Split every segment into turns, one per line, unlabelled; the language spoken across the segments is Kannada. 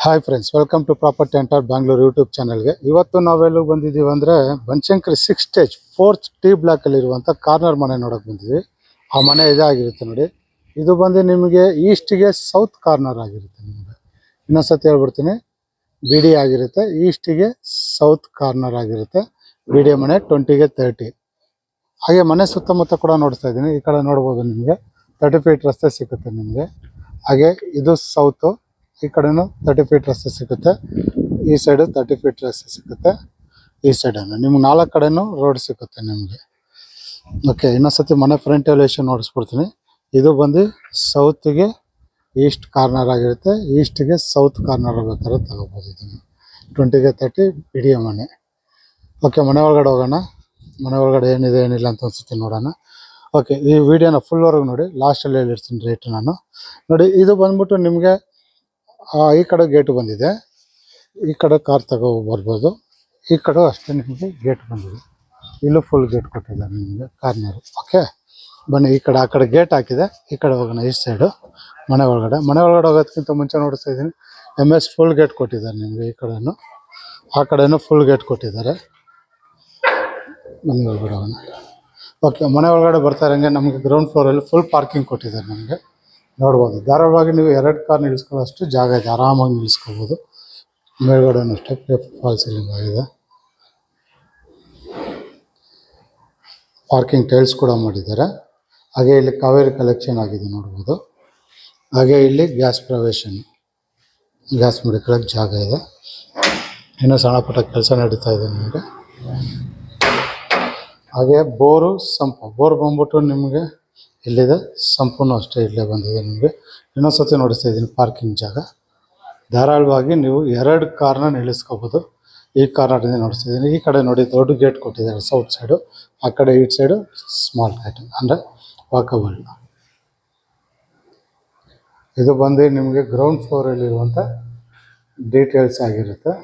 Hi friends, welcome to property enter Bangalore YouTube ಚಾನಲ್ಗೆ. ಇವತ್ತು ನಾವೆಲ್ಲೂ ಬಂದಿದ್ದೀವಿ ಅಂದರೆ ಬನಶಂಕರಿ 6 ಸ್ಟೇಜ್ 4th ಟಿ ಬ್ಲಾಕಲ್ಲಿರುವಂಥ ಕಾರ್ನರ್ ಮನೆ ನೋಡೋಕೆ ಬಂದಿದ್ವಿ. ಆ ಮನೆ ಇದಾಗಿರುತ್ತೆ ನೋಡಿ. ಇದು ಬಂದು ನಿಮಗೆ ಈಸ್ಟಿಗೆ ಸೌತ್ ಕಾರ್ನರ್ ಆಗಿರುತ್ತೆ. ನಿಮಗೆ ಇನ್ನೊಂದ್ಸತಿ ಹೇಳ್ಬಿಡ್ತೀನಿ, ಬಿ ಡಿ ಆಗಿರುತ್ತೆ. ಈಸ್ಟಿಗೆ ಸೌತ್ ಕಾರ್ನರ್ ಆಗಿರುತ್ತೆ. ಬಿ ಡಿ ಮನೆ 20ಗೆ 30. ಹಾಗೆ ಮನೆ ಸುತ್ತಮುತ್ತ ಕೂಡ ನೋಡ್ತಾ ಇದ್ದೀನಿ. ಈ ಕಡೆ ನೋಡ್ಬೋದು, ನಿಮಗೆ 30 ಫೀಟ್ ರಸ್ತೆ ಸಿಗುತ್ತೆ ನಿಮಗೆ. ಹಾಗೆ ಇದು ಸೌತು, ಈ ಕಡೆನೂ 30 ಫೀಟ್ ರಸ್ತೆ ಸಿಗುತ್ತೆ. ಈ ಸೈಡು 30 ಫೀಟ್ ರಸ್ತೆ ಸಿಗುತ್ತೆ. ಈ ಸೈಡನ್ನು ನಿಮ್ಗೆ 4 ಕಡೆನೂ ರೋಡ್ ಸಿಗುತ್ತೆ ನಿಮಗೆ. ಓಕೆ, ಇನ್ನೊಂದ್ಸತಿ ಮನೆ ಫ್ರಂಟ್ ಎಲಿವೇಶನ್ ನೋಡಿಸ್ಬಿಡ್ತೀನಿ. ಇದು ಬಂದು ಸೌತ್ಗೆ ಈಸ್ಟ್ ಕಾರ್ನರ್ ಆಗಿರುತ್ತೆ. ಈಸ್ಟ್ಗೆ ಸೌತ್ ಕಾರ್ನರ್ ಬೇಕಾದ್ರೆ ತಗೋಬೋದು. ಇದನ್ನು 20ಗೆ 30 ಬಿಡಿಯ ಮನೆ. ಓಕೆ, ಮನೆ ಒಳಗಡೆ ಹೋಗೋಣ. ಮನೆ ಒಳಗಡೆ ಏನಿದೆ ಏನಿಲ್ಲ ಅಂತ ಒಂದ್ಸತಿ ನೋಡೋಣ. ಓಕೆ, ಈ ವಿಡಿಯೋನ ಫುಲ್ವರೆಗೂ ನೋಡಿ. ಲಾಸ್ಟಲ್ಲಿ ಹೇಳಿರ್ತೀನಿ ರೇಟ್ ನಾನು. ನೋಡಿ, ಇದು ಬಂದ್ಬಿಟ್ಟು ನಿಮಗೆ ಈ ಕಡೆ ಗೇಟು ಬಂದಿದೆ. ಈ ಕಡೆ ಕಾರ್ ಬರ್ಬೋದು. ಈ ಕಡೆ ಅಷ್ಟೇ ನಿಮಗೆ ಗೇಟ್ ಬಂದಿದೆ. ಇಲ್ಲೂ ಫುಲ್ ಗೇಟ್ ಕೊಟ್ಟಿದ್ದಾರೆ ನಿಮಗೆ ಕಾರ್ನರು. ಓಕೆ, ಬನ್ನಿ ಈ ಕಡೆ. ಆ ಕಡೆ ಗೇಟ್ ಹಾಕಿದೆ, ಈ ಕಡೆ ಹೋಗೋಣ. ಈ ಸೈಡು ಮನೆ ಒಳಗಡೆ ಹೋಗೋದಕ್ಕಿಂತ ಮುಂಚೆ ನೋಡಿಸ್ತಾ ಇದ್ದೀನಿ, MS ಫುಲ್ ಗೇಟ್ ಕೊಟ್ಟಿದ್ದಾರೆ ನಿಮಗೆ. ಈ ಕಡೆನೂ ಆ ಕಡೆನೂ ಫುಲ್ ಗೇಟ್ ಕೊಟ್ಟಿದ್ದಾರೆ. ಮನೆ ಒಳಗಡೆ ಹೋಗೋಣ. ಓಕೆ, ಮನೆ ಒಳಗಡೆ ಬರ್ತಾ ಇರೋಂಗೆ ನಮಗೆ ಗ್ರೌಂಡ್ ಫ್ಲೋರಲ್ಲಿ ಫುಲ್ ಪಾರ್ಕಿಂಗ್ ಕೊಟ್ಟಿದ್ದಾರೆ ನಮಗೆ. ನೋಡ್ಬೋದು, ಧಾರಾಳವಾಗಿ ನೀವು 2 ಕಾರ್ ನಿಲ್ಲಿಸ್ಕೊಳ್ಳೋಷ್ಟು ಜಾಗ ಇದೆ. ಆರಾಮಾಗಿ ನಿಲ್ಲಿಸ್ಕೋಬೋದು. ಮೇಲ್ಗಡೆನೂ ಅಷ್ಟೇ ಫಾಲ್ ಸೀಲಿಂಗ್ ಆಗಿದೆ. ಪಾರ್ಕಿಂಗ್ ಟೈಲ್ಸ್ ಕೂಡ ಮಾಡಿದ್ದಾರೆ. ಹಾಗೆ ಇಲ್ಲಿ ಕಾವೇರಿ ಕಲೆಕ್ಷನ್ ಆಗಿದೆ ನೋಡ್ಬೋದು. ಹಾಗೆ ಇಲ್ಲಿ ಗ್ಯಾಸ್ ಪ್ರವೇಶನ್, ಗ್ಯಾಸ್ ಮಡಿಕೊಳ್ಳೋಕ್ಕೆ ಜಾಗ ಇದೆ. ಇನ್ನೂ ಸಣ್ಣ ಪುಟ್ಟ ಕೆಲಸ ನಡೀತಾ ಇದೆ ನಿಮಗೆ. ಹಾಗೆ ಬೋರು, ಸಂಪು. ಬೋರ್ ಬಂದ್ಬಿಟ್ಟು ನಿಮಗೆ ಇಲ್ಲಿದೆ, ಸಂಪೂರ್ಣ ಅಷ್ಟೇ ಇಲ್ಲೇ ಬಂದಿದೆ ನಿಮಗೆ. ಇನ್ನೊಂದು ಸತಿ ನೋಡಿಸ್ತಾ ಇದ್ದೀನಿ ಪಾರ್ಕಿಂಗ್ ಜಾಗ. ಧಾರಾಳವಾಗಿ ನೀವು 2 ಕಾರ್ನ ನಿಲ್ಲಿಸ್ಕೋಬೋದು. ಈ ಕಾರ್ನರಿಂದ ನೋಡಿಸ್ತಾ ಇದ್ದೀನಿ. ಈ ಕಡೆ ನೋಡಿ, ದೊಡ್ಡ ಗೇಟ್ ಕೊಟ್ಟಿದ್ದಾರೆ ಸೌತ್ ಸೈಡು. ಆ ಕಡೆ ಈ ಸೈಡು ಸ್ಮಾಲ್ ಗೇಟ್, ಅಂದರೆ ವಾಕಬಲ್. ಇದು ಬಂದು ನಿಮಗೆ ಗ್ರೌಂಡ್ ಫ್ಲೋರಲ್ಲಿರುವಂಥ ಡೀಟೇಲ್ಸ್ ಆಗಿರುತ್ತೆ.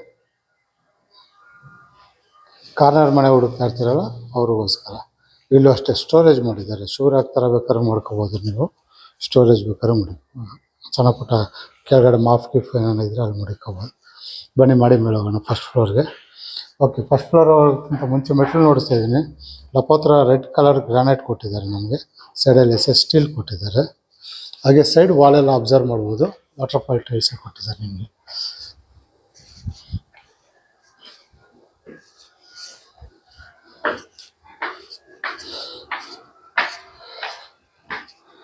ಕಾರ್ನರ್ ಮನೆ ಹುಡುಕ್ತಾ ಇರ್ತೀರಲ್ಲ ಅವ್ರಿಗೋಸ್ಕರ. ಇಲ್ಲೂ ಅಷ್ಟೇ ಸ್ಟೋರೇಜ್ ಮಾಡಿದ್ದಾರೆ. ಶೂರ್ ಹಾಕ್ತಾರೆ, ಬೇಕಾದ್ರೆ ಮಾಡ್ಕೋಬೋದು ನೀವು. ಸ್ಟೋರೇಜ್ ಬೇಕಾದ್ರೆ ಮಾಡಿ, ಸಣ್ಣ ಪುಟ್ಟ ಕೆಳಗಡೆ ಮಾಫ್ ಗಿಫ್ ಏನಾರು ಇದ್ದರೆ ಅಲ್ಲಿ ಮಡಿಕೋಬೋದು. ಬನ್ನಿ ಮಾಡಿ ಮೇಲೆ ಹೋಗೋಣ ಫಸ್ಟ್ ಫ್ಲೋರ್ಗೆ. ಓಕೆ, ಫಸ್ಟ್ ಫ್ಲೋರ್ ಹೋಗೋಕ್ಕಿಂತ ಮುಂಚೆ ಮೆಟ್ಲು ನೋಡಿಸ್ತಾ ಇದ್ದೀನಿ. ಲಪೋತ್ರ ರೆಡ್ ಕಲರ್ ಗ್ರಾನೈಟ್ ಕೊಟ್ಟಿದ್ದಾರೆ ನಮಗೆ. ಸೈಡಲ್ಲಿ SS ಸ್ಟೀಲ್ ಕೊಟ್ಟಿದ್ದಾರೆ. ಹಾಗೆ ಸೈಡ್ ವಾಲೆಲ್ಲ ಅಬ್ಸರ್ವ್ ಮಾಡ್ಬೋದು, ವಾಟರ್ಫಾಲ್ ಟೈಲ್ಸ್ ಕೊಟ್ಟಿದ್ದಾರೆ ನಿಮಗೆ.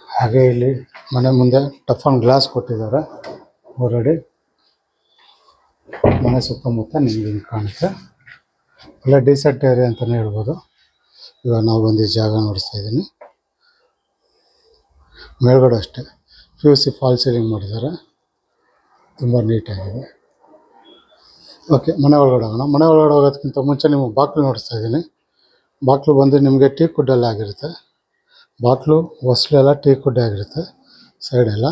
ಹಾಗೆ ಇಲ್ಲಿ ಮನೆ ಮುಂದೆ ಟಫನ್ ಗ್ಲಾಸ್ ಕೊಟ್ಟಿದ್ದಾರೆ ಆಲ್ರೆಡಿ. ಮನೆ ಸುತ್ತಮುತ್ತ ನಿಮಗೆ ಹಿಂಗೆ ಕಾಣುತ್ತೆ. ಒಳ್ಳೆ ಡೀಸೆಂಟ್ ಏರಿಯಾ ಅಂತಲೇ ಹೇಳ್ಬೋದು. ಇವಾಗ ನಾವು ಬಂದು ಜಾಗ ನೋಡಿಸ್ತಾ ಇದ್ದೀನಿ. ಮೇಲ್ಗಡೆ ಅಷ್ಟೇ PUC ಫಾಲ್ ಸೀಲಿಂಗ್ ಮಾಡಿದ್ದಾರೆ, ತುಂಬ ನೀಟಾಗಿದೆ. ಓಕೆ, ಮನೆ ಒಳಗಡೆ ಹೋಗೋಣ. ಮನೆ ಒಳಗಡೆ ಹೋಗೋದಕ್ಕಿಂತ ಮುಂಚೆ ನಿಮಗೆ ಬಾಗಿಲು ನೋಡಿಸ್ತಾ ಇದ್ದೀನಿ. ಬಾಗಿಲು ಬಂದು ನಿಮಗೆ ಟೀ ಕುಡ್ಡೆಲ್ಲ ಆಗಿರುತ್ತೆ. ಬಾಗಿಲು ಹೊಸಲೆಲ್ಲ ಟೀ ಕುಡ್ಡೆ ಆಗಿರುತ್ತೆ ಸೈಡೆಲ್ಲ.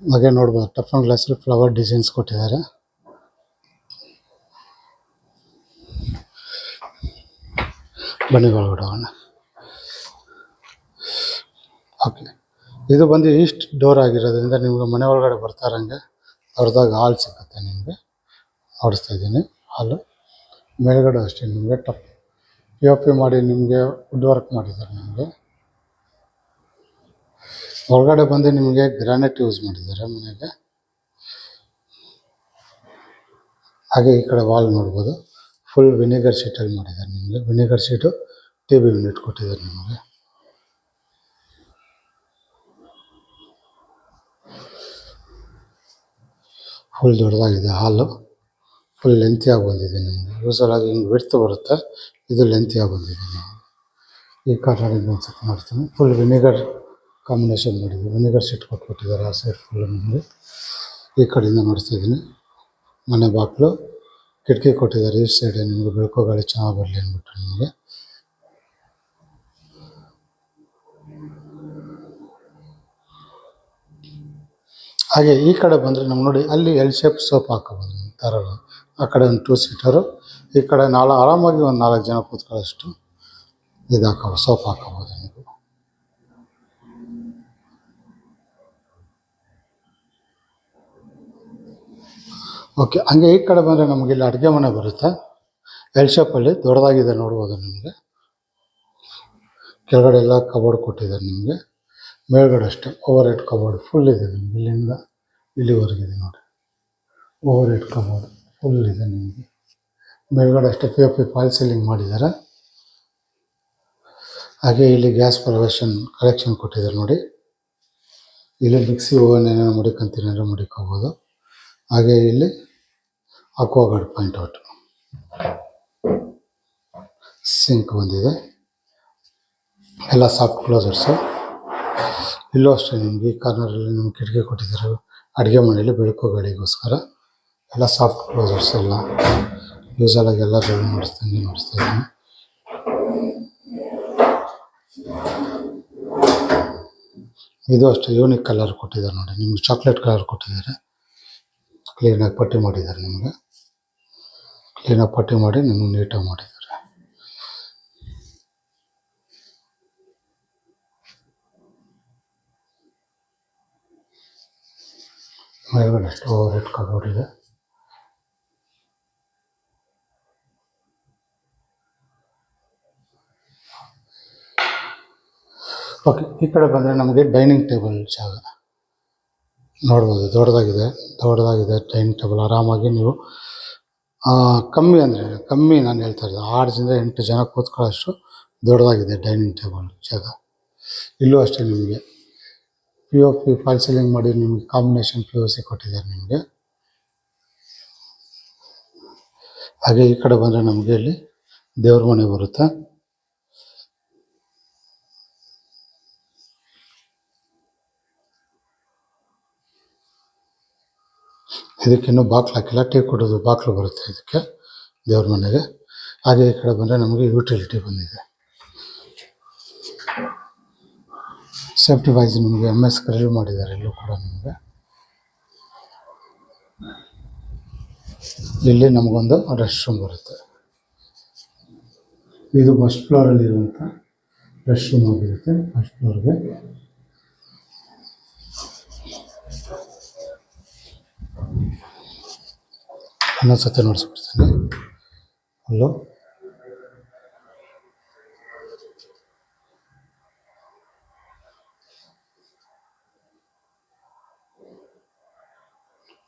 ಹಾಗೆ ನೋಡ್ಬೋದು, ಟಫನ್ ಗ್ಲಾಸಲ್ಲಿ ಫ್ಲವರ್ ಡಿಸೈನ್ಸ್ ಕೊಟ್ಟಿದ್ದಾರೆ. ಬನ್ನಿ ಒಳಗಡೆ ಹೋಗೋಣ. ಓಕೆ, ಇದು ಬಂದು ಈಸ್ಟ್ ಡೋರ್ ಆಗಿರೋದ್ರಿಂದ ನಿಮಗೆ ಮನೆ ಒಳಗಡೆ ಬರ್ತಾ ಇರೋಂಗೆ ದೊಡ್ಡದಾಗಿ ಹಾಲ್ ಸಿಗುತ್ತೆ ನಿಮಗೆ. ನೋಡಿಸ್ತಾ ಇದ್ದೀನಿ ಹಾಲು. ಮೇಲ್ಗಡೆ ಅಷ್ಟೇ ನಿಮಗೆ POP ಮಾಡಿ ನಿಮಗೆ ವುಡ್ ವರ್ಕ್ ಮಾಡಿದ್ದಾರೆ ನಿಮಗೆ. ಒಳಗಡೆ ಬಂದು ನಿಮಗೆ ಗ್ರಾನೈಟ್ ಯೂಸ್ ಮಾಡಿದ್ದಾರೆ ಮನೆಗೆ. ಹಾಗೆ ಈ ಕಡೆ ವಾಲ್ ನೋಡ್ಬೋದು, ಫುಲ್ ವಿನೆಗರ್ ಶೀಟಲ್ಲಿ ಮಾಡಿದ್ದಾರೆ ನಿಮಗೆ. ವಿನೆಗರ್ ಶೀಟು TV ಯೂನಿಟ್ ಕೊಟ್ಟಿದ್ದಾರೆ ನಿಮಗೆ. ಫುಲ್ ದೊಡ್ಡದಾಗಿದೆ ಹಾಲು. ಫುಲ್ ಲೆಂತಿಯಾಗಿ ಬಂದಿದೆ ನಿಮಗೆ. ಯೂಸಲಾಗಿ ಹಿಂಗೆ ವಿಡ್ತ್ ಬರುತ್ತೆ, ಇದು ಲೆಂತಿಯಾಗಿ ಬಂದಿದೆ ನಿಮಗೆ. ಈ ಕಾರ್ನರಿಂದ ಒಂದ್ಸತಿ ನೋಡ್ತೀನಿ. ಫುಲ್ ವಿನೆಗರ್ ಕಾಂಬಿನೇಷನ್ ಮಾಡಿದೆ, ವಿನೆಗರ್ ಶೀಟ್ ಕೊಟ್ಬಿಟ್ಟಿದ್ದಾರೆ ಆ ಸೈಡ್ ಫುಲ್ ನಿಮಗೆ. ಈ ಕಡೆಯಿಂದ ನೋಡ್ತಾ ಇದ್ದೀನಿ. ಮನೆ ಬಾಗಿಲು ಕಿಟಕಿ ಕೊಟ್ಟಿದ್ದಾರೆ ಈ ಸೈಡ್, ನಿಮಗೆ ಬೆಳಕು ಗಾಳಿ ಚೆನ್ನಾಗಿ ಬರಲಿ ಅಂದ್ಬಿಟ್ಟು ನಿಮಗೆ. ಹಾಗೆ ಈ ಕಡೆ ಬಂದರೆ ನಮ್ಗೆ ನೋಡಿ, ಅಲ್ಲಿ L ಶೇಪ್ ಸೋಫಾ ಹಾಕೋಬೋದು ಥರ. ಆ ಕಡೆ ಒಂದು 2 ಸೀಟರು, ಈ ಕಡೆ ಆರಾಮಾಗಿ ಒಂದು 4 ಜನ ಕೂತ್ಕೊಳ್ಳೋಷ್ಟು ಇದು ಹಾಕೋಬೋದು, ಸೋಫಾ ಹಾಕೋಬೋದು ನೀವು. ಓಕೆ, ಹಂಗೆ ಈ ಕಡೆ ಬಂದರೆ ನಮಗೆ ಇಲ್ಲಿ ಅಡುಗೆ ಮನೆ ಬರುತ್ತೆ. ಎಲ್ ಶೇಪಲ್ಲಿ ದೊಡ್ಡದಾಗಿದೆ ನೋಡ್ಬೋದು ನಿಮಗೆ. ಕೆಳಗಡೆ ಎಲ್ಲ ಕಬೋರ್ಡ್ ಕೊಟ್ಟಿದ್ದಾರೆ ನಿಮಗೆ. ಮೇಲ್ಗಡೆ ಅಷ್ಟೇ ಓವರ್ ಹೆಡ್ ಕಬೋರ್ಡ್ ಫುಲ್ ಇದೆ ನಿಮಗೆ. ಇಲ್ಲಿಂದ ಇಲ್ಲಿವರೆಗಿದೆ ನೋಡಿ, ಓವರ್ ಹೆಡ್ ಕಬೋರ್ಡ್ ಫುಲ್ ಇದೆ ನಿಮಗೆ. ಮೇಲ್ಗಡೆ ಅಷ್ಟೇ POP ಫಾಲ್ ಸೀಲಿಂಗ್ ಮಾಡಿದ್ದಾರೆ. ಹಾಗೆ ಇಲ್ಲಿ ಗ್ಯಾಸ್ ಪ್ರೊವಿಷನ್ ಕಲೆಕ್ಷನ್ ಕೊಟ್ಟಿದ್ದಾರೆ ನೋಡಿ. ಇಲ್ಲಿ ಮಿಕ್ಸಿ ಓವನ್ ಏನೇನೋ ಮಡಿಕೊಂತೀನಾದ್ರೂ ಮಡಿಕೋಬೋದು. ಹಾಗೆ ಇಲ್ಲಿ ಅಕ್ವಾಗಾರ್ಡ್ ಪಾಯಿಂಟ್ ಔಟ್, ಸಿಂಕ್ ಬಂದಿದೆ, ಎಲ್ಲ ಸಾಫ್ಟ್ ಕ್ಲೋಸರ್ಸು. ಇಲ್ಲೂ ಅಷ್ಟೇ ನಿಮಗೆ ಈ ಕಾರ್ನರಲ್ಲಿ ನಿಮ್ಗೆ ಕಿಟಕಿ ಕೊಟ್ಟಿದ್ದಾರೆ ಅಡುಗೆ ಮನೆಯಲ್ಲಿ ಬೆಳಕು ಗಾಳಿಗೋಸ್ಕರ. ಎಲ್ಲ ಸಾಫ್ಟ್ ಕ್ಲೋಸರ್ಸ್ ಎಲ್ಲ ಯೂಸಲಾಗಿ ಎಲ್ಲ ನಡೆಸ್ತಾ ಇದ್ದೀನಿ. ಇದು ಅಷ್ಟೇ ಯೂನಿಕ್ ಕಲರ್ ಕೊಟ್ಟಿದ್ದಾರೆ ನೋಡಿ, ನಿಮ್ಗೆ ಚಾಕ್ಲೇಟ್ ಕಲರ್ ಕೊಟ್ಟಿದ್ದಾರೆ. ಕ್ಲೀನಾಗಿ ಪಟ್ಟಿ ಮಾಡಿದ್ದಾರೆ, ನಿಮಗೆ ಕ್ಲೀನಾಗಿ ಪಟ್ಟಿ ಮಾಡಿ ನಿಮ್ಗೆ ನೀಟಾಗಿ ಮಾಡಿದ್ದಾರೆ. ಮೇಲ್ಗಡೆ ಅಷ್ಟು ಓವರ್ ಹೆಡ್ ಕಬೋರ್ಡ್ ಇದೆ. ಓಕೆ, ಈ ಕಡೆ ಬಂದರೆ ನಮಗೆ ಡೈನಿಂಗ್ ಟೇಬಲ್ ಜಾಗ ನೋಡ್ಬೋದು. ದೊಡ್ಡದಾಗಿದೆ ಡೈನಿಂಗ್ ಟೇಬಲ್. ಆರಾಮಾಗಿ ನೀವು ಕಮ್ಮಿ ನಾನು ಹೇಳ್ತಾ ಇರೋದು 6ರಿಂದ 8 ಜನ ಕೂತ್ಕೊಳ್ಳೋಷ್ಟು ದೊಡ್ಡದಾಗಿದೆ ಡೈನಿಂಗ್ ಟೇಬಲ್ ಜಾಗ. ಇಲ್ಲೂ ಅಷ್ಟೇ ನಿಮಗೆ POP ಫಾಲ್ ಸೀಲಿಂಗ್ ಮಾಡಿ ನಿಮಗೆ ಕಾಂಬಿನೇಷನ್ POC ಕೊಟ್ಟಿದ್ದಾರೆ ನಿಮಗೆ. ಹಾಗೆ ಈ ಕಡೆ ಬಂದರೆ ನಮಗೆ ಇಲ್ಲಿ ದೇವ್ರ ಮನೆ ಬರುತ್ತೆ. ಇದಕ್ಕಿನ್ನೂ ಬಾಕ್ಲು ಹಾಕಿಲ್ಲ, ಟೀ ಕೊಡೋದು ಬಾಕ್ಲು ಬರುತ್ತೆ ಇದಕ್ಕೆ ದೇವ್ರ ಮನೆಗೆ. ಹಾಗೆ ಈ ಕಡೆ ಬಂದರೆ ನಮಗೆ ಯುಟಿಲಿಟಿ ಬಂದಿದೆ. ಸೇಫ್ಟಿ ವೈಸ್ ನಿಮಗೆ MS ಗ್ರಿಲ್ ಮಾಡಿದ್ದಾರೆ ಇಲ್ಲೂ ಕೂಡ ನಿಮಗೆ. ಇಲ್ಲಿ ನಮಗೊಂದು ರೆಸ್ಟ್ ರೂಮ್ ಬರುತ್ತೆ. ಇದು ಫಸ್ಟ್ ಫ್ಲೋರಲ್ಲಿ ಇರುವಂಥ ರೆಸ್ಟ್ ರೂಮ್ ಆಗಿರುತ್ತೆ. ಫಸ್ಟ್ ಫ್ಲೋರ್ಗೆ ಇನ್ನೊಂದು ಸತಿ ನೋಡಿಸ್ಬಿಡ್ತೀನಿ. ಅಲ್ಲೋ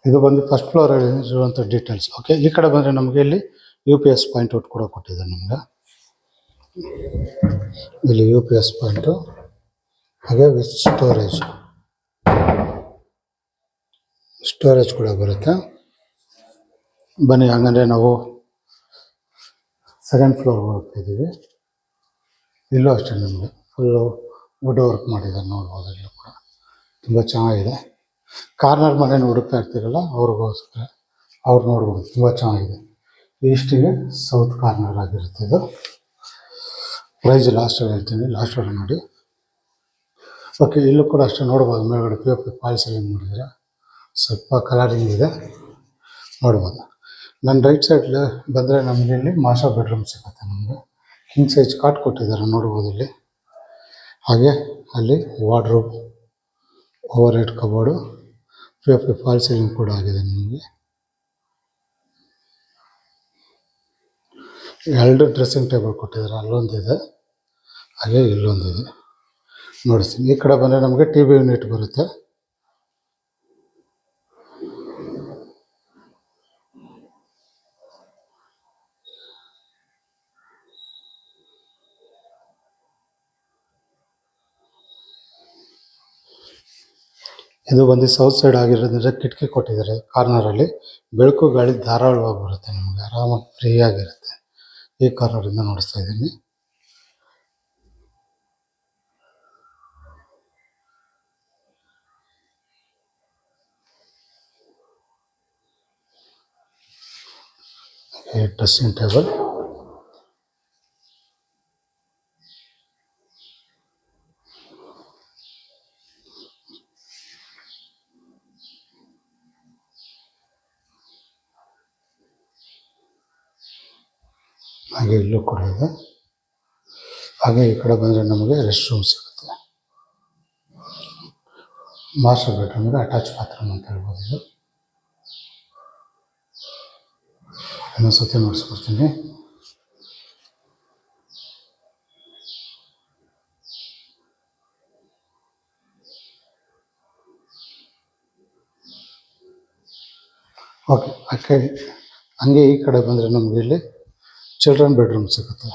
ಇದು ಬಂದು ಫಸ್ಟ್ ಫ್ಲೋರಲ್ಲಿ ಇರುವಂಥ ಡೀಟೇಲ್ಸ್. ಓಕೆ, ಈ ಕಡೆ ಬಂದರೆ ನಮಗೆ ಇಲ್ಲಿ UPS ಪಾಯಿಂಟ್ ಔಟ್ ಕೂಡ ಕೊಟ್ಟಿದೆ ನಿಮಗೆ. ಇಲ್ಲಿ UPS ಪಾಯಿಂಟು, ಹಾಗೆ ವಿತ್ ಸ್ಟೋರೇಜ್ ಕೂಡ ಬರುತ್ತೆ. ಬನ್ನಿ ಹಂಗಂದರೆ ನಾವು ಸೆಕೆಂಡ್ ಫ್ಲೋರ್ಗೆ ಹೋಗ್ತಾಯಿದ್ದೀವಿ. ಇಲ್ಲೂ ಅಷ್ಟೇ ನಿಮಗೆ ಫುಲ್ಲು ವುಡ್ ವರ್ಕ್ ಮಾಡಿದ್ದಾರೆ ನೋಡ್ಬೋದು. ಇಲ್ಲೂ ಕೂಡ ತುಂಬ ಚೆನ್ನಾಗಿದೆ. ಕಾರ್ನರ್ ಮನೇನ ಹುಡುಕ್ತಾ ಇರ್ತೀರಲ್ಲ ಅವ್ರಿಗೋಸ್ಕರ ಅವ್ರು ನೋಡ್ಬೋದು, ತುಂಬ ಚೆನ್ನಾಗಿದೆ. ಈಸ್ಟಿಗೆ ಸೌತ್ ಕಾರ್ನರ್ ಆಗಿರುತ್ತೆ ಇದು. ಪ್ರೈಸ್ ಲಾಸ್ಟಲ್ಲಿ ಹೇಳ್ತೀನಿ, ಲಾಸ್ಟಲ್ಲಿ ನೋಡಿ. ಓಕೆ, ಇಲ್ಲೂ ಕೂಡ ಅಷ್ಟೇ ನೋಡ್ಬೋದು. ಮೇಲ್ಗಡೆ POP ಫಾಲ್ ಸೀಲಿಂಗ್ ಮಾಡಿದರೆ ಸ್ವಲ್ಪ ಕಲರಿಂಗ್ ಇದೆ ನೋಡ್ಬೋದು. ನನ್ನ ರೈಟ್ ಸೈಡ್ ಬಂದರೆ ನಮಗೆ ಇಲ್ಲಿ ಮಾಸ್ಟರ್ ಬೆಡ್ರೂಮ್ ಸಿಗುತ್ತೆ. ನಮಗೆ ಕಿಂಗ್ ಸೈಜ್ ಕಾಟ್ ಕೊಟ್ಟಿದ್ದಾರೆ ನೋಡ್ಬೋದು ಇಲ್ಲಿ. ಹಾಗೆ ಅಲ್ಲಿ wardrobe, over head cupboard, POP fall ceiling ಕೂಡ ಆಗಿದೆ ನಿಮಗೆ. 2 ಡ್ರೆಸ್ಸಿಂಗ್ ಟೇಬಲ್ ಕೊಟ್ಟಿದ್ದಾರೆ, ಅಲ್ಲೊಂದಿದೆ ಹಾಗೆ ಇಲ್ಲೊಂದಿದೆ ನೋಡಿಸ್ತೀನಿ. ಈ ಕಡೆ ಬಂದರೆ ನಮಗೆ TV ಯೂನಿಟ್ ಬರುತ್ತೆ. ಇದು ಬಂದು ಸೌತ್ ಸೈಡ್ ಆಗಿರೋದ್ರಿಂದ ಕಿಟಕಿ ಕೊಟ್ಟಿದ್ದಾರೆ ಕಾರ್ನರಲ್ಲಿ. ಬೆಳಕು ಗಾಳಿ ಧಾರಾಳವಾಗಿ ಬರುತ್ತೆ, ನಿಮಗೆ ಆರಾಮಾಗಿ ಫ್ರೀಯಾಗಿರುತ್ತೆ. ಈ ಕಾರ್ನರಿಂದ ನೋಡಿಸ್ತಾ ಇದ್ದೀನಿ. ಡ್ರೆಸ್ಸಿಂಗ್ ಟೇಬಲ್, ಹಾಗೆ ಇಲ್ಲೂ ಕೂಡ ಇದೆ. ಹಾಗೆ ಈ ಕಡೆ ಬಂದರೆ ನಮಗೆ ರೆಸ್ಟ್ ರೂಮ್ ಸಿಗುತ್ತೆ. ಮಾಸ್ಟರ್ ಬೆಡ್ರೂಮ್ಗೆ ಅಟ್ಯಾಚ್ ಬಾತ್ರೂಮ್ ಅಂತ ಹೇಳ್ಬೋದು ಇದು. ಇನ್ನೊಂದು ಸತಿ ನೋಡಿಸ್ಕೊಡ್ತೀನಿ. ಓಕೆ, ಹಂಗೆ ಈ ಕಡೆ ಬಂದರೆ ನಮಗೆ ಇಲ್ಲಿ ಚಿಲ್ಡ್ರನ್ ಬೆಡ್ರೂಮ್ ಸಿಗುತ್ತೆ.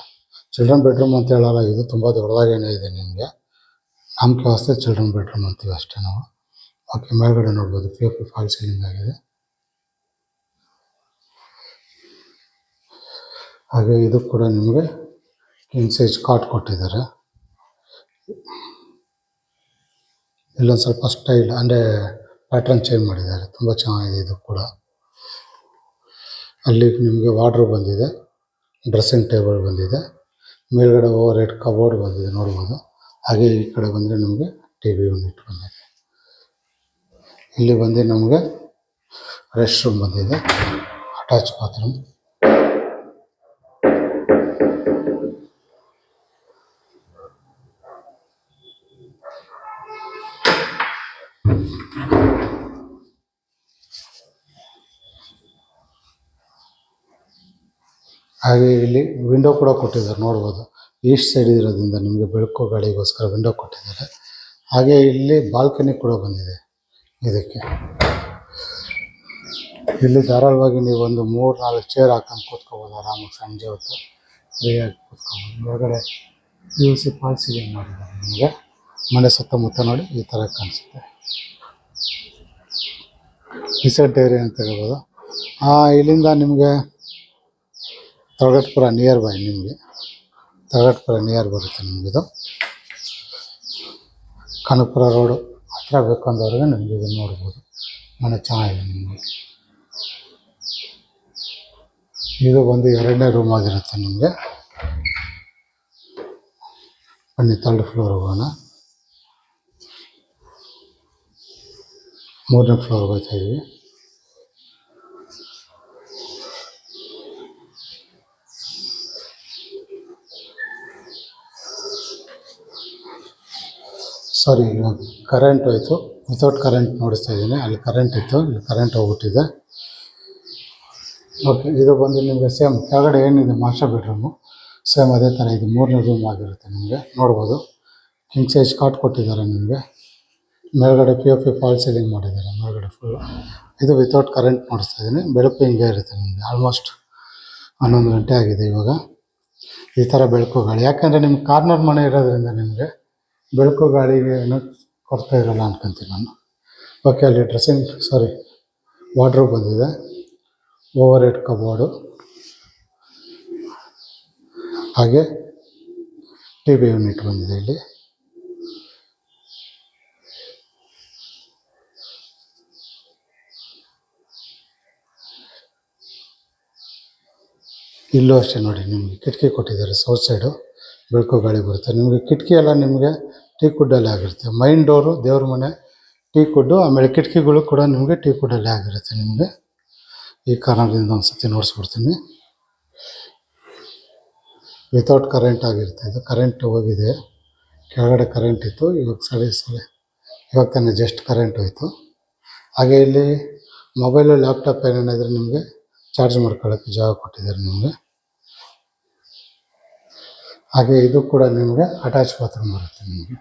ಚಿಲ್ಡ್ರನ್ ಬೆಡ್ರೂಮ್ ಅಂತ ಹೇಳಲ್ಲ, ಇದು ತುಂಬ ದೊಡ್ಡದಾಗೇನೇ ಇದೆ. ನಿಮಗೆ ನಮಗೆ ವಾಸ್ತೆ ಚಿಲ್ಡ್ರನ್ ಬೆಡ್ರೂಮ್ ಅಂತೀವಿ ಅಷ್ಟೇ ನಾವು. ಓಕೆ, ಮೇಲ್ಗಡೆ ನೋಡ್ಬೋದು POP ಫಾಲ್ ಸೀಲಿಂಗ್ ಆಗಿದೆ. ಹಾಗೆ ಇದು ಕೂಡ ನಿಮಗೆ ಕಿಂಗ್ ಸೈಜ್ ಕಾಟ್ ಕೊಟ್ಟಿದ್ದಾರೆ. ಇಲ್ಲೊಂದು ಸ್ವಲ್ಪ ಸ್ಟೈಲ್ ಅಂದರೆ ಪ್ಯಾಟ್ರನ್ ಚೇಂಜ್ ಮಾಡಿದ್ದಾರೆ, ತುಂಬ ಚೆನ್ನಾಗಿದೆ ಇದು ಕೂಡ. ಅಲ್ಲಿ ನಿಮಗೆ ವಾರ್ಡ್ರೋಬ್ ಬಂದಿದೆ, ಡ್ರೆಸ್ಸಿಂಗ್ ಟೇಬಲ್ ಬಂದಿದೆ, ಮೇಲ್ಗಡೆ ಓವರ್ ಹೆಡ್ ಕಬೋರ್ಡ್ ಬಂದಿದೆ ನೋಡ್ಬೋದು. ಹಾಗೆ ಈ ಕಡೆ ಬಂದರೆ ನಮಗೆ TV ಯೂನಿಟ್ ಬಂದಿದೆ. ಇಲ್ಲಿ ಬಂದು ನಮಗೆ ರೆಸ್ಟ್ ರೂಮ್ ಬಂದಿದೆ, ಅಟ್ಯಾಚ್ ಬಾತ್ರೂಮ್. ಹಾಗೆ ಇಲ್ಲಿ ವಿಂಡೋ ಕೂಡ ಕೊಟ್ಟಿದ್ದಾರೆ ನೋಡ್ಬೋದು. ಈಸ್ಟ್ ಸೈಡ್ ಇರೋದ್ರಿಂದ ನಿಮಗೆ ಬೆಳಕು ಗಾಳಿಗೋಸ್ಕರ ವಿಂಡೋ ಕೊಟ್ಟಿದ್ದಾರೆ. ಹಾಗೆ ಇಲ್ಲಿ ಬಾಲ್ಕನಿ ಕೂಡ ಬಂದಿದೆ ಇದಕ್ಕೆ. ಇಲ್ಲಿ ಧಾರಾಳವಾಗಿ ನೀವು ಒಂದು 3-4 ಚೇರ್ ಹಾಕೊಂಡು ಕೂತ್ಕೋಬೋದು ಆರಾಮಾಗಿ. ಸಂಜೆ ಹೊತ್ತು ಫ್ರೀಯಾಗಿ ಕೂತ್ಕೋಬೋದು. ಹೊರಗಡೆ PVC ಫಾಲ್ ಸೀಲಿಂಗ್ ಮಾಡಿದ್ದಾರೆ. ನಿಮಗೆ ಮನೆ ಸುತ್ತಮುತ್ತ ನೋಡಿ ಈ ಥರ ಕಾಣಿಸುತ್ತೆ. ರಿಸೆಂಟ್ ಏರಿಯಾ ಅಂತ ಹೇಳ್ಬೋದು. ಇಲ್ಲಿಂದ ನಿಮಗೆ ತಳಗಟ್ಪುರ ನಿಯರ್ ಬೈ, ನಿಮಗೆ ತಳಗಟ್ಪುರ ನಿಯರ್ ಬರುತ್ತೆ ನಿಮಗಿದು. ಕನಕಪುರ ರೋಡು ಹತ್ರ ಬೇಕು ಅಂದವ್ರಿಗೆ ನಿಮಗೆ ಇದು ನೋಡ್ಬೋದು. ಮನೆ ಚೆನ್ನಾಗಿದೆ ನಿಮಗೆ. ಇದು ಬಂದು 2ನೇ ರೂಮ್ ಆಗಿರುತ್ತೆ ನಿಮಗೆ. ಬನ್ನಿ 3rd ಫ್ಲೋರ್ ಹೋಗೋಣ. 3ನೇ ಫ್ಲೋರ್ಗೆ ಹೋಗ್ತಾ ಇದ್ದೀವಿ. ಸಾರಿ, ಕರೆಂಟ್ ಹೋಯಿತು. ವಿತೌಟ್ ಕರೆಂಟ್ ನೋಡಿಸ್ತಾ ಇದ್ದೀನಿ. ಅಲ್ಲಿ ಕರೆಂಟ್ ಇತ್ತು, ಇಲ್ಲಿ ಕರೆಂಟ್ ಹೋಗ್ಬಿಟ್ಟಿದೆ. ಓಕೆ, ಇದು ಬಂದು ನಿಮಗೆ ಸೇಮ್ ಕೆಳಗಡೆ ಏನಿದೆ ಮಾಸ್ಟರ್ ಬೆಡ್ರೂಮು, ಸೇಮ್ ಅದೇ ಥರ ಇದು 3ನೇ ರೂಮ್ ಆಗಿರುತ್ತೆ. ನಿಮಗೆ ನೋಡ್ಬೋದು ಕಿಂಗ್ ಸೈಜ್ ಕಾಟ್ ಕೊಟ್ಟಿದ್ದಾರೆ. ನಿಮಗೆ ಮೇಲ್ಗಡೆ POP ಫಾಲ್ ಸೀಲಿಂಗ್ ಮಾಡಿದ್ದಾರೆ ಮೇಲ್ಗಡೆ ಫುಲ್ಲು. ಇದು ವಿತೌಟ್ ಕರೆಂಟ್ ನೋಡಿಸ್ತಾ ಇದ್ದೀನಿ. ಬೆಳಕು ಹಿಂಗೆ ಇರುತ್ತೆ ನಿಮಗೆ. ಆಲ್ಮೋಸ್ಟ್ 11 ಗಂಟೆ ಆಗಿದೆ ಇವಾಗ. ಈ ಥರ ಬೆಳಕು ಗಾಳಿ, ಯಾಕಂದರೆ ನಿಮ್ಗೆ ಕಾರ್ನರ್ ಮನೆ ಇರೋದ್ರಿಂದ ನಿಮಗೆ ಬೆಳಕು ಗಾಳಿಗೆ ಏನೂ ಕೊರತೆ ಇರೋಲ್ಲ ಅನ್ಕೊಂತೀನಿ ನಾನು. ಓಕೆ, ಅಲ್ಲಿ ವಾರ್ಡ್ರೋಬ್ ಬಂದಿದೆ, ಓವರ್ ಹೆಡ್ ಕಬೋರ್ಡು, ಹಾಗೆ TV ಯೂನಿಟ್ ಬಂದಿದೆ ಇಲ್ಲಿ. ಇಲ್ಲೂ ಅಷ್ಟೇ ನೋಡಿ, ನಿಮಗೆ ಕಿಟಕಿ ಕೊಟ್ಟಿದ್ದಾರೆ. ಸೌತ್ ಸೈಡು ಬೆಳಕು ಗಾಳಿ ಬರುತ್ತೆ. ನಿಮಗೆ ಕಿಟಕಿ ಎಲ್ಲ ನಿಮಗೆ ಟೀಕ್ ವುಡ್ಡಲ್ಲೇ ಆಗಿರುತ್ತೆ. ಮೈನ್ ಡೋರು ದೇವ್ರ ಮನೆ ಟೀಕ್ ವುಡ್ಡು, ಆಮೇಲೆ ಕಿಟಕಿಗಳು ಕೂಡ ನಿಮಗೆ ಟೀಕ್ ವುಡ್ಡಲ್ಲೇ ಆಗಿರುತ್ತೆ. ನಿಮಗೆ ಈ ಕಾರ್ನರ್ದಿಂದ ಒಂದು ಸತಿ ನೋಡಿಸ್ಬಿಡ್ತೀನಿ. ವಿತೌಟ್ ಕರೆಂಟ್ ಆಗಿರುತ್ತೆ. ಇದು ಕರೆಂಟ್ ಹೋಗಿದೆ, ಕೆಳಗಡೆ ಕರೆಂಟ್ ಇತ್ತು, ಇವಾಗ ಇವಾಗ ತಾನೇ ಜಸ್ಟ್ ಕರೆಂಟ್ ಹೋಯಿತು. ಹಾಗೆ ಇಲ್ಲಿ ಮೊಬೈಲು ಲ್ಯಾಪ್ಟಾಪ್ ಏನೇನಿದ್ರೆ ನಿಮಗೆ ಚಾರ್ಜ್ ಮಾಡ್ಕೊಳ್ಳೋಕ್ಕೆ ಜಾಗ ಕೊಟ್ಟಿದ್ದಾರೆ ನಿಮಗೆ. ಹಾಗೆ ಇದು ಕೂಡ ನಿಮಗೆ ಅಟ್ಯಾಚ್ ಬಾತ್ರೂಮ್ ಬರುತ್ತೆ ನಿಮಗೆ.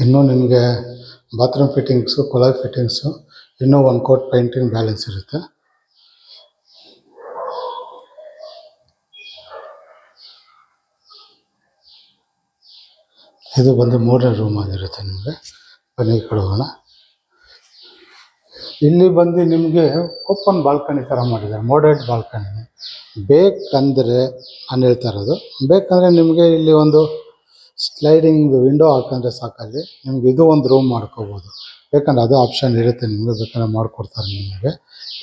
ಇನ್ನೂ ನಿಮಗೆ ಬಾತ್ರೂಮ್ ಫಿಟ್ಟಿಂಗ್ಸು, ಕೊಳಾಯಿ ಫಿಟ್ಟಿಂಗ್ಸು, ಇನ್ನೂ 1 ಕೋಟ್ ಪೇಂಟಿಂಗ್ ಬ್ಯಾಲೆನ್ಸ್ ಇರುತ್ತೆ. ಇದು ಬಂದು 3ನೇ ರೂಮ್ ಆಗಿರುತ್ತೆ ನಿಮಗೆ. ಬನ್ನಿ ಈ ಕಡೆ ಹೋಗೋಣ. ಇಲ್ಲಿ ಬಂದು ನಿಮಗೆ ಓಪನ್ ಬಾಲ್ಕನಿ ಥರ ಮಾಡಿದ್ದಾರೆ, ಮೋಡೆಡ್ ಬಾಲ್ಕನಿ. ಬೇಕಂದರೆ ನಾನು ಹೇಳ್ತಾ ಇರೋದು, ಬೇಕಂದರೆ ನಿಮಗೆ ಇಲ್ಲಿ ಒಂದು ಸ್ಲೈಡಿಂಗ್ ವಿಂಡೋ ಹಾಕೊಂಡ್ರೆ ಸಾಕಲ್ಲಿ ನಿಮ್ಗೆ ಇದು ಒಂದು ರೂಮ್ ಮಾಡ್ಕೋಬೋದು. ಬೇಕಂದ್ರೆ ಅದು ಆಪ್ಷನ್ ಇರುತ್ತೆ ನಿಮಗೆ, ಬೇಕಂದ್ರೆ ಮಾಡಿಕೊಡ್ತಾರೆ ನಿಮಗೆ.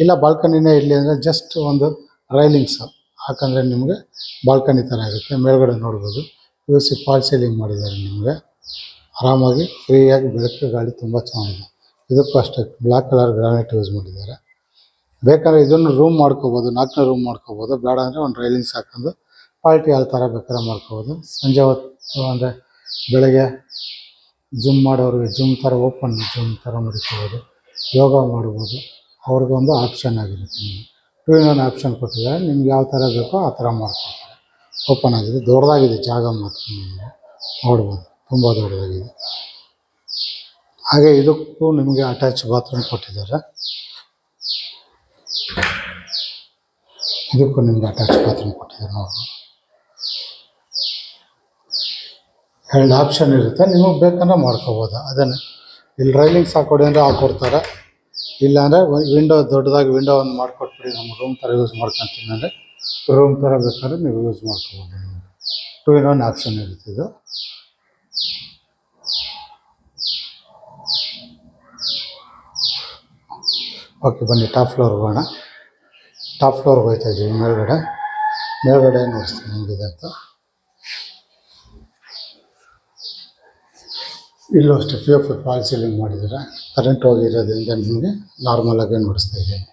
ಇಲ್ಲ ಬಾಲ್ಕನಿನೇ ಇರಲಿ ಅಂದರೆ ಜಸ್ಟ್ ಒಂದು ರೈಲಿಂಗ್ಸು ಹಾಕಂದರೆ ನಿಮಗೆ ಬಾಲ್ಕನಿ ಥರ ಇರುತ್ತೆ. ಮೇಲ್ಗಡೆ ನೋಡ್ಬೋದು PVC ಫಾಲ್ ಸೀಲಿಂಗ್ ಮಾಡಿದ್ದಾರೆ. ನಿಮಗೆ ಆರಾಮಾಗಿ ಫ್ರೀಯಾಗಿ ಬೆಳಕು ಗಾಳಿ ತುಂಬ ಚೆನ್ನಾಗಿದೆ. ಇದಕ್ಕೂ ಅಷ್ಟೇ ಬ್ಲ್ಯಾಕ್ ಕಲರ್ ಗ್ರಾನೈಟ್ ಯೂಸ್ ಮಾಡಿದ್ದಾರೆ. ಬೇಕಾದ್ರೆ ಇದನ್ನು ರೂಮ್ ಮಾಡ್ಕೋಬೋದು, 4ನೇ ರೂಮ್ ಮಾಡ್ಕೋಬೋದು. ಬೇಡ ಅಂದರೆ ಒಂದು ರೈಲಿಂಗ್ಸ್ ಹಾಕೊಂಡು ಪಾರ್ಟಿ ಹಾಲ್ ಥರ ಬೇಕಾದ್ರೆ ಮಾಡ್ಕೋಬೋದು. ಸಂಜೆ ಹೊತ್ತು ಅಂದರೆ ಬೆಳಗ್ಗೆ ಜಿಮ್ ಮಾಡೋರಿಗೆ ಜಿಮ್ ಥರ ಓಪನ್ ಜಿಮ್ ಥರ ಮಡಿಕೋಬೋದು, ಯೋಗ ಮಾಡ್ಬೋದು. ಅವ್ರಿಗೊಂದು ಆಪ್ಷನ್ ಆಗಿರುತ್ತೆ. ನಿಮಗೆ 2-in-1 ಆಪ್ಷನ್ ಕೊಟ್ಟಿದ್ದಾರೆ. ನಿಮ್ಗೆ ಯಾವ ಥರ ಬೇಕೋ ಆ ಥರ ಮಾಡ್ಕೊಡ್ತಾರೆ. ಓಪನ್ ಆಗಿದೆ, ದೊಡ್ಡದಾಗಿದೆ ಜಾಗ ಮಾತ್ರ ನಿಮಗೆ ನೋಡ್ಬೋದು, ತುಂಬ ದೊಡ್ಡದಾಗಿದೆ. ಹಾಗೆ ಇದಕ್ಕೂ ನಿಮಗೆ ಅಟ್ಯಾಚ್ ಬಾತ್ರೂಮ್ ಕೊಟ್ಟಿದ್ದಾರೆ. ಇದಕ್ಕೂ ನಿಮ್ಗೆ ಅಟ್ಯಾಚ್ ಬಾತ್ರೂಮ್ ಕೊಟ್ಟಿದ್ದಾರೆ ನೋಡ್ಬೋದು. 2 ಆಪ್ಷನ್ ಇರುತ್ತೆ, ನಿಮಗೆ ಬೇಕಂದ್ರೆ ಮಾಡ್ಕೋಬೋದು. ಅದನ್ನು ಇಲ್ಲಿ ರೈಲಿಂಗ್ಸ್ ಹಾಕೊಡಿ ಅಂದರೆ ಹಾಕ್ಕೊಡ್ತಾರೆ. ಇಲ್ಲಾಂದರೆ ವಿಂಡೋ ದೊಡ್ಡದಾಗಿ ವಿಂಡೋ ಒಂದು ಮಾಡಿಕೊಟ್ಬಿಡಿ, ನಮ್ಮ ರೂಮ್ ಥರ ಯೂಸ್ ಮಾಡ್ಕೊತೀನಿ ಅಂದರೆ ರೂಮ್ ಥರ ಬೇಕಾದ್ರೆ ನೀವು ಯೂಸ್ ಮಾಡ್ಕೋಬೋದು. 2-in-1 ಆಪ್ಷನ್ ಇರುತ್ತೆ ಇದು. ಓಕೆ, ಬನ್ನಿ ಟಾಪ್ ಫ್ಲೋರ್ಗೆ ಹೋಗೋಣ. ಟಾಪ್ ಫ್ಲೋರ್ಗೆ ಹೋಗ್ತಾ ಇದ್ದೀವಿ. ಮೇಲ್ಗಡೆ ನೋಡಿಸ್ತೀನಿ ಹೆಂಗಿದೆ ಅಂತ. ಇಲ್ಲೂ ಅಷ್ಟೇ POP ಫಾಲ್ ಸೀಲಿಂಗ್ ಮಾಡಿದ್ದಾರೆ. ಕರೆಂಟ್ ಹೋಗಿರೋದ್ರಿಂದ ನಿಮಗೆ ನಾರ್ಮಲಾಗೆ ನೋಡಿಸ್ತಾ ಇದ್ದೀನಿ.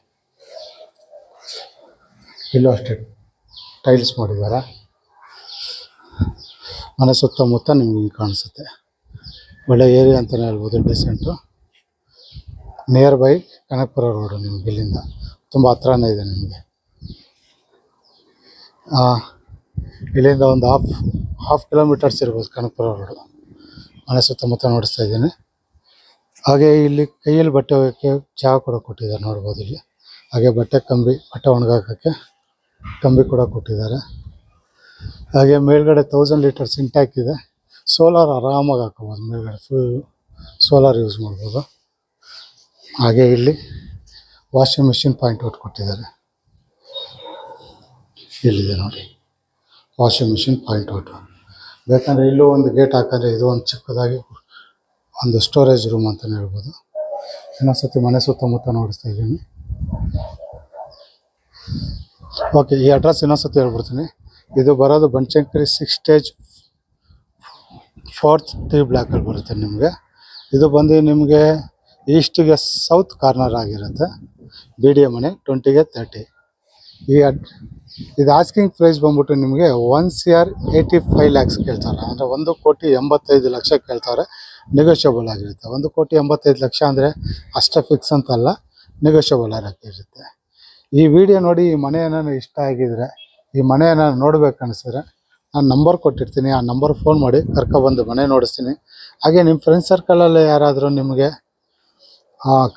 ಇಲ್ಲೂ ಅಷ್ಟೇ ಟೈಲ್ಸ್ ಮಾಡಿದ್ದಾರೆ. ಮನೆ ಸುತ್ತಮುತ್ತ ನಿಮಗೆ ಕಾಣಿಸುತ್ತೆ. ಒಳ್ಳೆ ಏರಿಯಾ ಅಂತಲೇ ಹೇಳ್ಬೋದು, decent. Near by Kanakapura road. ನಿಮ್ಗೆ ಇಲ್ಲಿಂದ ತುಂಬ ಹತ್ರನೇ ಇದೆ ನಿಮಗೆ. ಇಲ್ಲಿಂದ ಒಂದು ಹಾಫ್ ಕಿಲೋಮೀಟರ್ಸ್ ಇರ್ಬೋದು ಕನಕಪುರ ರೋಡು. ಮನೆ ಸುತ್ತಮುತ್ತ ನೋಡಿಸ್ತಾ ಇದ್ದೀನಿ. ಹಾಗೆ ಇಲ್ಲಿ ಕೈಯಲ್ಲಿ ಬಟ್ಟೆ ಒಗೆಯೋಕ್ಕೆ ಜಾಗ ಕೂಡ ಕೊಟ್ಟಿದ್ದಾರೆ ನೋಡ್ಬೋದು ಇಲ್ಲಿ. ಹಾಗೆ ಬಟ್ಟೆ ಒಣಗಾಕೋಕ್ಕೆ ಕಂಬಿ ಕೂಡ ಕೊಟ್ಟಿದ್ದಾರೆ. ಹಾಗೆ ಮೇಲ್ಗಡೆ 1000 ಲೀಟರ್ ಸಿಂಟ್ಯಾಕ್ ಇದೆ. ಸೋಲಾರ್ ಆರಾಮಾಗಿ ಹಾಕೋಬೋದು. ಮೇಲ್ಗಡೆ ಫುಲ್ ಸೋಲಾರ್ ಯೂಸ್ ಮಾಡ್ಬೋದು. ಹಾಗೆ ಇಲ್ಲಿ ವಾಷಿಂಗ್ ಮಿಷಿನ್ ಪಾಯಿಂಟ್ ಔಟ್ ಕೊಟ್ಟಿದ್ದಾರೆ. ಇಲ್ಲಿದೆ ನೋಡಿ ವಾಷಿಂಗ್ ಮಿಷಿನ್ ಪಾಯಿಂಟ್ ಔಟ್. ಬೇಕಂದರೆ ಇಲ್ಲೂ ಒಂದು ಗೇಟ್ ಹಾಕಿದ್ರೆ ಇದು ಒಂದು ಚಿಕ್ಕದಾಗಿ ಒಂದು ಸ್ಟೋರೇಜ್ ರೂಮ್ ಅಂತಲೇ ಹೇಳ್ಬೋದು. ಇನ್ನೊಂದ್ಸತಿ ಮನೆ ಸುತ್ತಮುತ್ತ ನೋಡಿಸ್ತಾ ಇದ್ದೀನಿ. ಓಕೆ, ಈ ಅಡ್ರೆಸ್ ಇನ್ನೊಂದ್ಸತಿ ಹೇಳ್ಬಿಡ್ತೀನಿ. ಇದು ಬರೋದು ಬನಶಂಕರಿ 6 ಸ್ಟೇಜ್ 4th T ಬ್ಲಾಕಲ್ಲಿ ಬರುತ್ತೆ ನಿಮಗೆ. ಇದು ಬಂದು ನಿಮಗೆ ಈಸ್ಟಿಗೆ ಸೌತ್ ಕಾರ್ನರ್ ಆಗಿರುತ್ತೆ. BDA ಮನೆ 20ಗೆ 30. ಇದು ಆಸ್ಕಿಂಗ್ ಪ್ರೈಸ್ ಬಂದ್ಬಿಟ್ಟು ನಿಮಗೆ 1,85 lakhs ಕೇಳ್ತಾರೆ. ಅಂದರೆ 1,85,00,000 ಕೇಳ್ತಾರೆ. ನೆಗೋಷಿಯಬಲ್ ಆಗಿರುತ್ತೆ. 1,85,00,000 ಅಂದರೆ ಅಷ್ಟೇ ಫಿಕ್ಸ್ ಅಂತಲ್ಲ, ನೆಗೋಷಿಯಬಲ್ ಆಗಿರುತ್ತೆ. ಈ ವಿಡಿಯೋ ನೋಡಿ ಈ ಮನೆ ಏನಾದ್ರು ಇಷ್ಟ ಆಗಿದ್ರೆ, ಈ ಮನೆ ಏನಾದ್ರು ನೋಡ್ಬೇಕು ಅನಿಸಿದ್ರೆ ನಾನು ನಂಬರ್ ಕೊಟ್ಟಿರ್ತೀನಿ. ಆ ನಂಬರ್ ಫೋನ್ ಮಾಡಿ ಕರ್ಕೊಬಂದು ಮನೆ ನೋಡಿಸ್ತೀನಿ. ಹಾಗೆ ನಿಮ್ಮ ಫ್ರೆಂಡ್ಸ್ ಸರ್ಕಲಲ್ಲಿ ಯಾರಾದರೂ ನಿಮಗೆ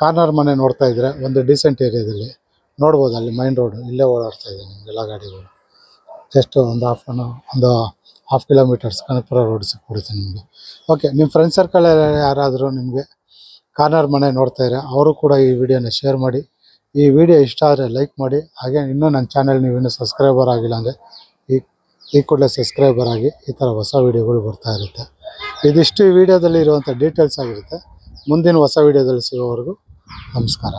ಕಾರ್ನರ್ ಮನೆ ನೋಡ್ತಾ ಇದ್ದರೆ ಒಂದು ಡೀಸೆಂಟ್ ಏರಿಯಾದಲ್ಲಿ ನೋಡ್ಬೋದು. ಅಲ್ಲಿ ಮೈನ್ ರೋಡು ಇಲ್ಲೇ ಓಡಾಡ್ತಾ ಇದೆ ನಿಮಗೆಲ್ಲ ಗಾಡಿಗಳು. ಜಸ್ಟ್ ಒಂದು ಹಾಫ್ ಕಿಲೋಮೀಟರ್ಸ್ ಕನಕಪುರ ರೋಡ್ ಸಿಕ್ಬಿಡುತ್ತೆ ನಿಮಗೆ. ಓಕೆ, ನಿಮ್ಮ ಫ್ರೆಂಡ್ ಸರ್ಕಲಲ್ಲಿ ಯಾರಾದರೂ ನಿಮಗೆ ಕಾರ್ನರ್ ಮನೆ ನೋಡ್ತಾ ಇದ್ದಾರೆ ಅವರು ಕೂಡ ಈ ವಿಡಿಯೋನ ಶೇರ್ ಮಾಡಿ. ಈ ವಿಡಿಯೋ ಇಷ್ಟ ಆದರೆ ಲೈಕ್ ಮಾಡಿ. ಹಾಗೆ ಇನ್ನೂ ನನ್ನ ಚಾನಲ್ ನೀವಿನ್ನೂ ಸಬ್ಸ್ಕ್ರೈಬರ್ ಆಗಿಲ್ಲ ಅಂದರೆ ಈ ಕೂಡಲೇ ಸಬ್ಸ್ಕ್ರೈಬರ್ ಆಗಿ. ಈ ಥರ ಹೊಸ ವೀಡಿಯೋಗಳು ಬರ್ತಾ ಇರುತ್ತೆ. ಇದಿಷ್ಟು ಈ ವಿಡಿಯೋದಲ್ಲಿ ಇರುವಂಥ ಡೀಟೇಲ್ಸ್ ಆಗಿರುತ್ತೆ. ಮುಂದಿನ ಹೊಸ ವೀಡಿಯೋದಲ್ಲಿ ಸಿಗೋವರೆಗೂ ನಮಸ್ಕಾರ.